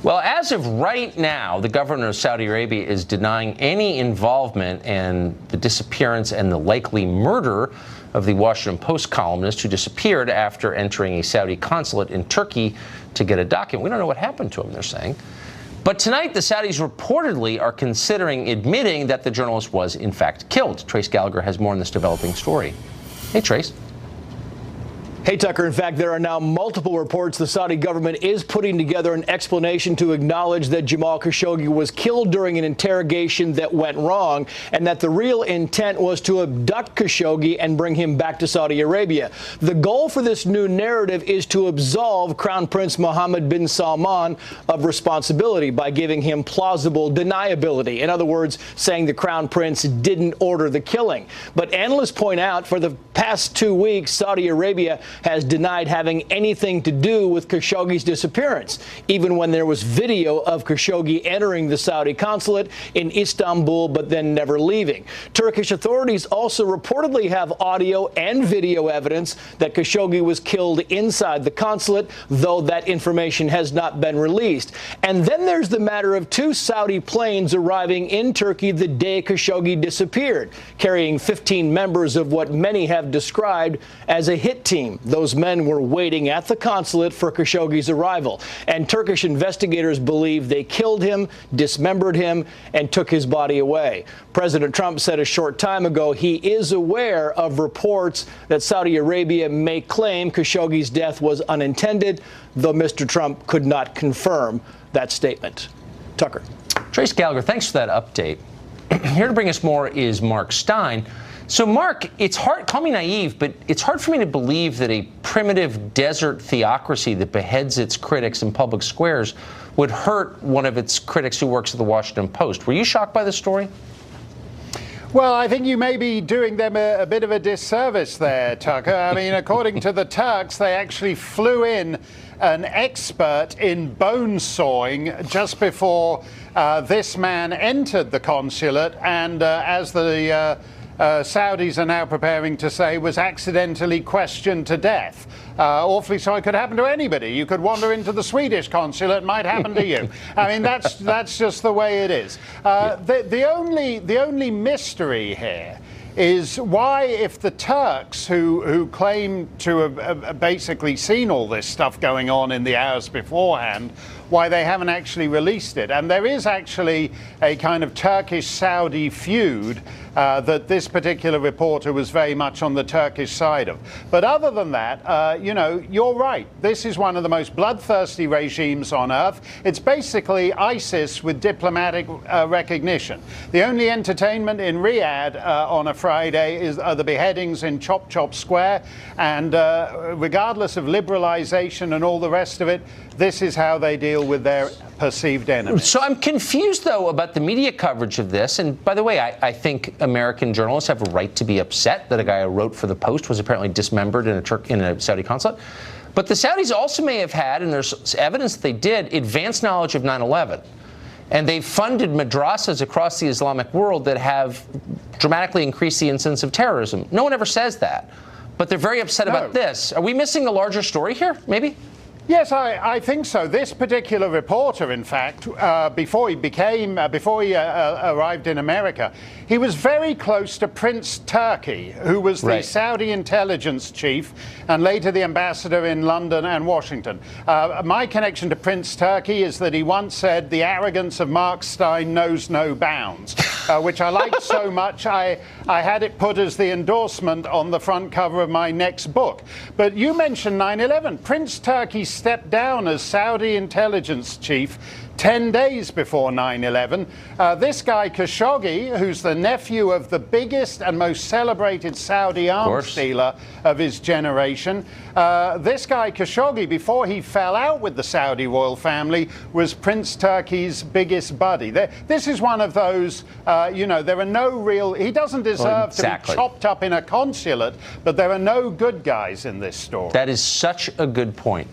Well, as of right now, the governor of Saudi Arabia is denying any involvement in the disappearance and the likely murder of the Washington Post columnist who disappeared after entering a Saudi consulate in Turkey to get a document. We don't know what happened to him, they're saying. But tonight, the Saudis reportedly are considering admitting that the journalist was, in fact, killed. Trace Gallagher has more on this developing story. Hey, Trace. Hey, Tucker. In fact, there are now multiple reports the Saudi government is putting together an explanation to acknowledge that Jamal Khashoggi was killed during an interrogation that went wrong and that the real intent was to abduct Khashoggi and bring him back to Saudi Arabia. The goal for this new narrative is to absolve Crown Prince Mohammed bin Salman of responsibility by giving him plausible deniability. In other words, saying the Crown Prince didn't order the killing. But analysts point out for the past 2 weeks, Saudi Arabia has denied having anything to do with Khashoggi's disappearance, even when there was video of Khashoggi entering the Saudi consulate in Istanbul, but then never leaving. Turkish authorities also reportedly have audio and video evidence that Khashoggi was killed inside the consulate, though that information has not been released. And then there's the matter of 2 Saudi planes arriving in Turkey the day Khashoggi disappeared, carrying 15 members of what many have described as a hit team. Those men were waiting at the consulate for Khashoggi's arrival, and Turkish investigators believe they killed him, dismembered him, and took his body away. President Trump said a short time ago he is aware of reports that Saudi Arabia may claim Khashoggi's death was unintended, though Mr. Trump could not confirm that statement. Tucker. Trace Gallagher, thanks for that update. Here to bring us more is Mark Stein. So, Mark, it's hard, call me naive, but it's hard for me to believe that a primitive desert theocracy that beheads its critics in public squares would hurt one of its critics who works at the Washington Post. Were you shocked by this story? Well, I think you may be doing them a bit of a disservice there, Tucker. I mean, according to the Turks, they actually flew in an expert in bone sawing just before this man entered the consulate, and as the Saudis are now preparing to say, was accidentally questioned to death. Awfully sorry, could happen to anybody. You could wander into the Swedish consulate, it might happen to you. I mean, that's just the way it is. The only mystery here is why, if the Turks, who claim to have basically seen all this stuff going on in the hours beforehand, why they haven't actually released it. And there is actually a kind of Turkish-Saudi feud that this particular reporter was very much on the Turkish side of. But other than that, you know, you're right. This is one of the most bloodthirsty regimes on earth. It's basically ISIS with diplomatic recognition. The only entertainment in Riyadh on a Friday are the beheadings in Chop Chop Square. And regardless of liberalization and all the rest of it, this is how they deal with their perceived enemies. So I'm confused, though, about the media coverage of this. And by the way, I think American journalists have a right to be upset that a guy who wrote for the Post was apparently dismembered in a Saudi consulate. But the Saudis also may have had, and there's evidence that they did, advanced knowledge of 9/11. And they've funded madrasas across the Islamic world that have dramatically increased the incidence of terrorism. No one ever says that. But they're very upset about this. Are we missing a larger story here, maybe? Yes, I think so. This particular reporter, in fact, before he arrived in America, he was very close to Prince Turki, who was the Saudi intelligence chief and later the ambassador in London and Washington. My connection to Prince Turki is that he once said, "The arrogance of Mark Stein knows no bounds," which I liked so much I had it put as the endorsement on the front cover of my next book. But you mentioned 9/11. Prince Turki stepped down as Saudi intelligence chief 10 days before 9/11. This guy Khashoggi, who's the nephew of the biggest and most celebrated Saudi arms dealer of his generation, this guy Khashoggi, before he fell out with the Saudi royal family, was Prince Turki's biggest buddy. This is one of those, you know, there are no real, he doesn't deserve to be chopped up in a consulate, but there are no good guys in this story. That is such a good point.